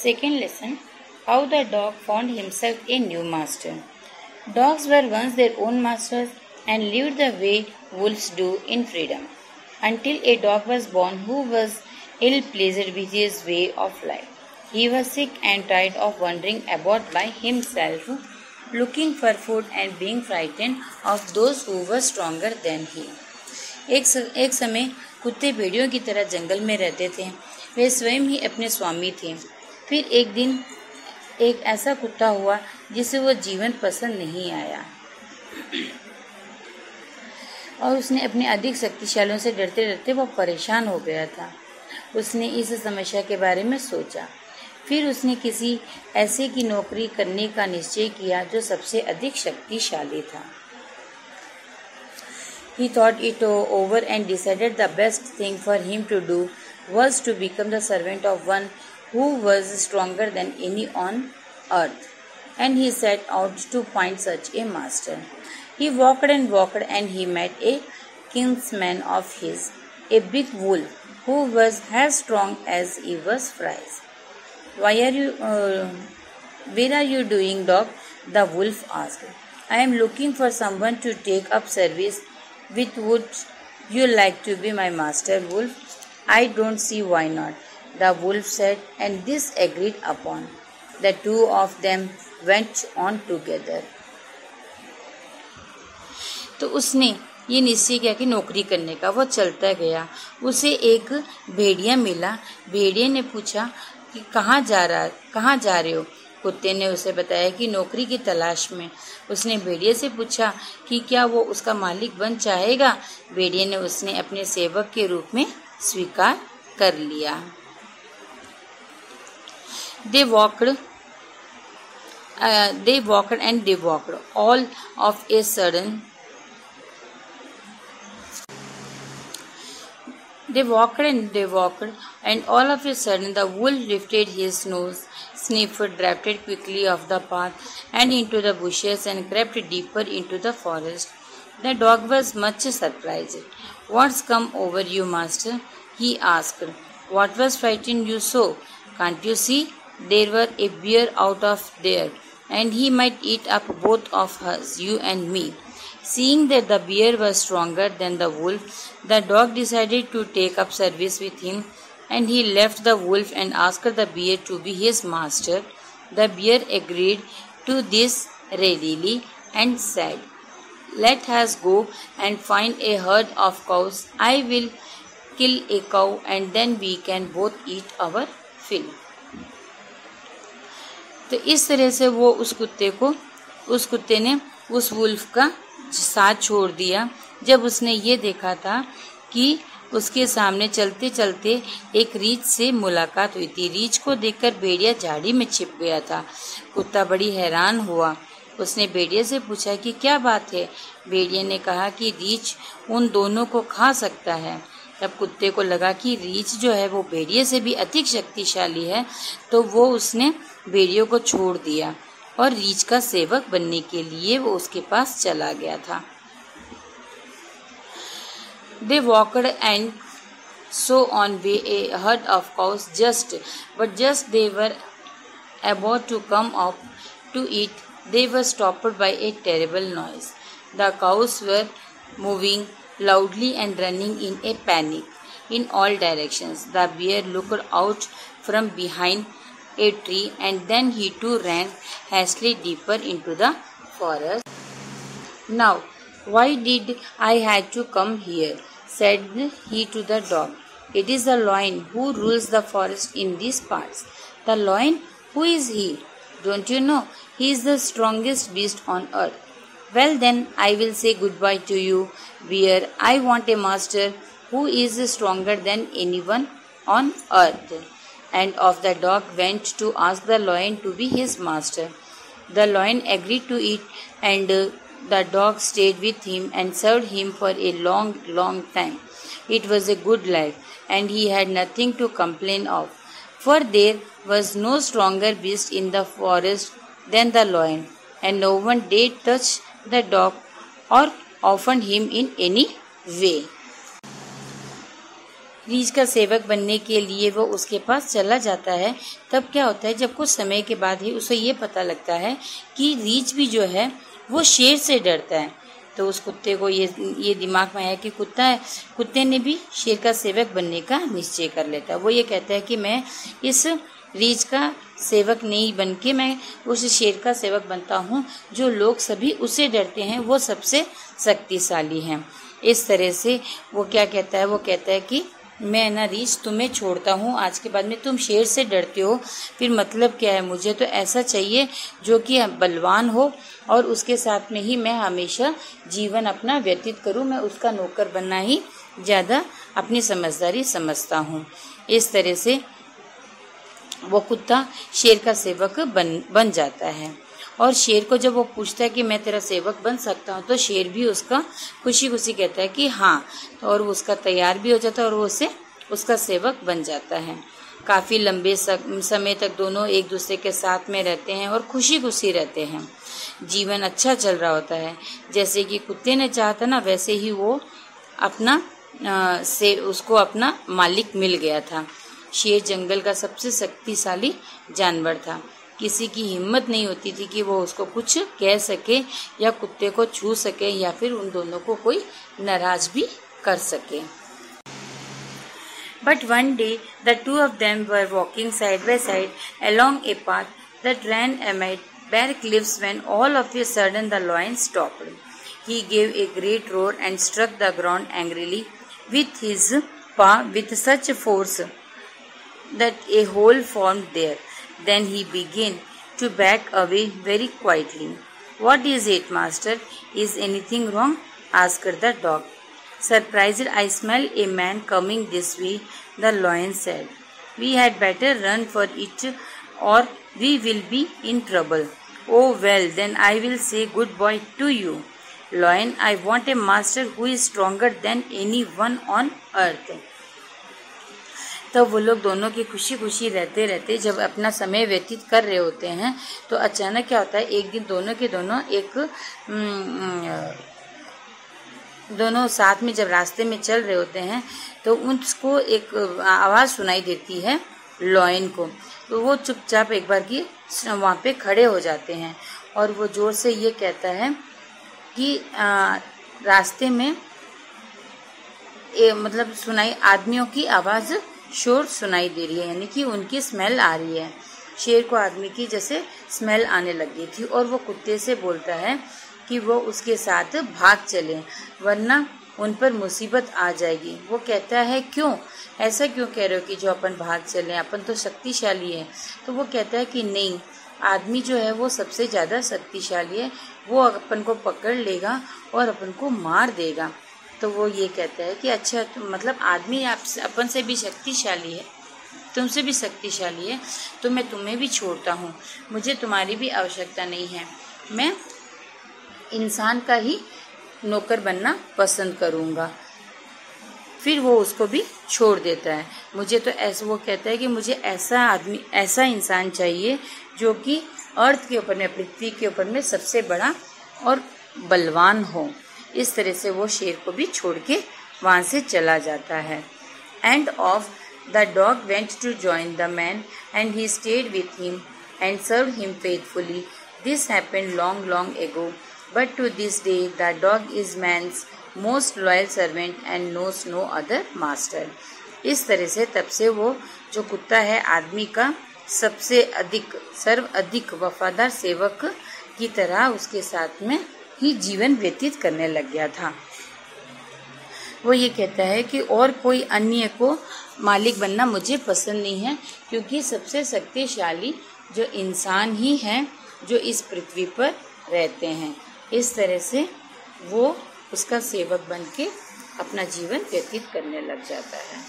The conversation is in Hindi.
Second lesson, how the dog found himself a new master. Dogs were once their own masters and lived the way wolves do in freedom, until a dog was born who was ill-pleased with his way of life. He was sick and tired of wandering about by himself, looking for food and being frightened of those who were stronger than he. एक समय कुत्ते भेड़ियों की तरह जंगल में रहते थे। वे स्वयं ही अपने स्वामी थे। फिर एक दिन एक ऐसा कुत्ता हुआ जिसे वो जीवन पसंद नहीं आया और उसने अपने अधिक शक्तिशालियों से डरते डरते वो परेशान हो गया था। उसने इस समस्या के बारे में सोचा। फिर उसने किसी ऐसे की नौकरी करने का निश्चय किया जो सबसे अधिक शक्तिशाली था। He thought it over and decided the best thing for him to do was to become the servant of one who was stronger than any on earth, and he set out to find such a master. He walked and he met a kinsman of his, a big wolf who was as strong as he was fierce. Where are you doing, dog? The wolf asked. I am looking for someone to take up service with. Would you like to be my master, wolf? I don't see why not, the wolf said, and this agreed upon. The two of them went on together. तो उसने ये निश्चय किया कि नौकरी करने का। वो चलता गया। उसे एक भेड़िया मिला। भेड़िए ने पूछा कि कहाँ जा रहे हो? कुत्ते ने उसे बताया कि नौकरी की तलाश में। उसने भेड़िए से पूछा कि क्या वो उसका मालिक बन चाहेगा। भेड़िए ने उसने अपने सेवक के रूप में स्वीकार कर लिया। They walked all of a sudden. They walked, and all of a sudden the wolf lifted his nose, sniffed, drifted quickly off the path and into the bushes and crept deeper into the forest. The dog was much surprised. What's come over you, master? He asked. What was frightening you so? Can't you see? There were a bear out of there, and he might eat up both of us, you and me. Seeing that the bear was stronger than the wolf, the dog decided to take up service with him, and he left the wolf and asked the bear to be his master. The bear agreed to this readily and said, Let us go and find a herd of cows. I will kill a cow and then we can both eat our fill. तो इस तरह से वो उस कुत्ते ने उस वुल्फ का साथ छोड़ दिया जब उसने ये देखा था कि उसके सामने चलते चलते एक रीछ से मुलाकात हुई थी। रीछ को देखकर भेड़िया झाड़ी में छिप गया था। कुत्ता बड़ी हैरान हुआ। उसने भेड़िए से पूछा कि क्या बात है। भेड़िए ने कहा कि रीछ उन दोनों को खा सकता है। तब कुत्ते को लगा कि रीछ जो है वो भेड़िए से भी अधिक शक्तिशाली है, तो वो उसने भेड़ियों को छोड़ दिया और रीछ का सेवक बनने के लिए वो उसके पास चला गया था। They walked and so on way a herd of cows just they were about to come up to eat, they were stopped by a terrible noise. The cows were moving loudly and running in a panic in all directions. The bear looked out from behind a tree and then he too ran hastily deeper into the forest. Now, why did I have to come here? Said he to the dog. It is the lion who rules the forest in these parts. The lion? Who is he? Don't you know? He is the strongest beast on earth. Well then, I will say goodbye to you, bear. I want a master who is stronger than anyone on earth. And off the dog went to ask the lion to be his master. The lion agreed to it, and the dog stayed with him and served him for a long, long time. It was a good life, and he had nothing to complain of, for there was no stronger beast in the forest than the lion, and no one dared touch the dog or offend him in any way. रीछ का सेवक बनने के लिए वो उसके पास चला जाता है, तब क्या होता है, जब कुछ समय के बाद ही उसे ये पता लगता है कि रीछ भी जो है वो शेर से डरता है। तो उस कुत्ते को ये दिमाग में आया कि कुत्ते ने भी शेर का सेवक बनने का निश्चय कर लेता है। वो ये कहता है कि मैं इस रीछ का सेवक नहीं बन के मैं उस शेर का सेवक बनता हूँ, जो लोग सभी उससे डरते हैं, वो सबसे शक्तिशाली हैं। इस तरह से वो क्या कहता है, वो कहता है कि मैं ना रीछ तुम्हें छोड़ता हूँ, आज के बाद में तुम शेर से डरते हो, फिर मतलब क्या है, मुझे तो ऐसा चाहिए जो कि बलवान हो और उसके साथ में ही मैं हमेशा जीवन अपना व्यतीत करूँ। मैं उसका नौकर बनना ही ज़्यादा अपनी समझदारी समझता हूँ। इस तरह से वो कुत्ता शेर का सेवक बन जाता है। और शेर को जब वो पूछता है कि मैं तेरा सेवक बन सकता हूँ, तो शेर भी उसका खुशी खुशी कहता है कि हाँ, और वो उसका तैयार भी हो जाता है और वो उसका सेवक बन जाता है। काफ़ी लंबे समय तक दोनों एक दूसरे के साथ में रहते हैं और खुशी खुशी रहते हैं। जीवन अच्छा चल रहा होता है। जैसे कि कुत्ते ने चाहा था ना, वैसे ही वो उसको अपना मालिक मिल गया था। शेर जंगल का सबसे शक्तिशाली जानवर था। किसी की हिम्मत नहीं होती थी कि वो उसको कुछ कह सके या कुत्ते को छू सके या फिर उन दोनों को कोई नाराज भी कर सके। But one day the two of them were walking side by side along a path that ran amid bare cliffs when all of a sudden the lion stopped. He gave a great roar and struck the ground angrily with his paw with such force that a hole formed there. Then he began to back away very quietly. What is it, master? Is anything wrong? Asked the dog. Surprised, I smell a man coming this way, the lion said. We had better run for it or we will be in trouble. Oh well, then I will say goodbye to you. Lion, I want a master who is stronger than anyone on earth. तब वो लोग दोनों की खुशी खुशी रहते रहते जब अपना समय व्यतीत कर रहे होते हैं, तो अचानक क्या होता है, एक दिन दोनों साथ में जब रास्ते में चल रहे होते हैं, तो उसको एक आवाज़ सुनाई देती है लॉयन को। तो वो चुपचाप एक बार की वहाँ पे खड़े हो जाते हैं और वो जोर से ये कहता है कि रास्ते में मतलब आदमियों की आवाज़ शोर सुनाई दे रही है, यानी कि उनकी स्मेल आ रही है। शेर को आदमी की जैसे स्मेल आने लगी थी और वो कुत्ते से बोलता है कि वो उसके साथ भाग चले, वरना उन पर मुसीबत आ जाएगी। वो कहता है क्यों, ऐसा क्यों कह रहे हो कि जो अपन भाग चले, अपन तो शक्तिशाली है। तो वो कहता है कि नहीं, आदमी जो है वो सबसे ज़्यादा शक्तिशाली है, वो अपन को पकड़ लेगा और अपन को मार देगा। तो वो ये कहता है कि अच्छा, मतलब आदमी अपन से भी शक्तिशाली है, तुमसे भी शक्तिशाली है, तो मैं तुम्हें भी छोड़ता हूँ, मुझे तुम्हारी भी आवश्यकता नहीं है, मैं इंसान का ही नौकर बनना पसंद करूँगा। फिर वो उसको भी छोड़ देता है। मुझे तो ऐसा, वो कहता है कि मुझे ऐसा इंसान चाहिए जो कि अर्थ के ऊपर में, पृथ्वी के ऊपर में सबसे बड़ा और बलवान हो। इस तरह से वो शेर को भी छोड़ के वहाँ से चला जाता है। End of the dog went to join the man and he stayed with him and serve him faithfully. This happened long long ago, but to this day the dog is man's most loyal servant and knows no other master. इस तरह से तब से वो जो कुत्ता है आदमी का सबसे सर्वाधिक वफादार सेवक की तरह उसके साथ में ही जीवन व्यतीत करने लग गया था। वो ये कहता है कि और कोई अन्य को मालिक बनना मुझे पसंद नहीं है, क्योंकि सबसे शक्तिशाली जो इंसान ही हैं जो इस पृथ्वी पर रहते हैं। इस तरह से वो उसका सेवक बन के अपना जीवन व्यतीत करने लग जाता है।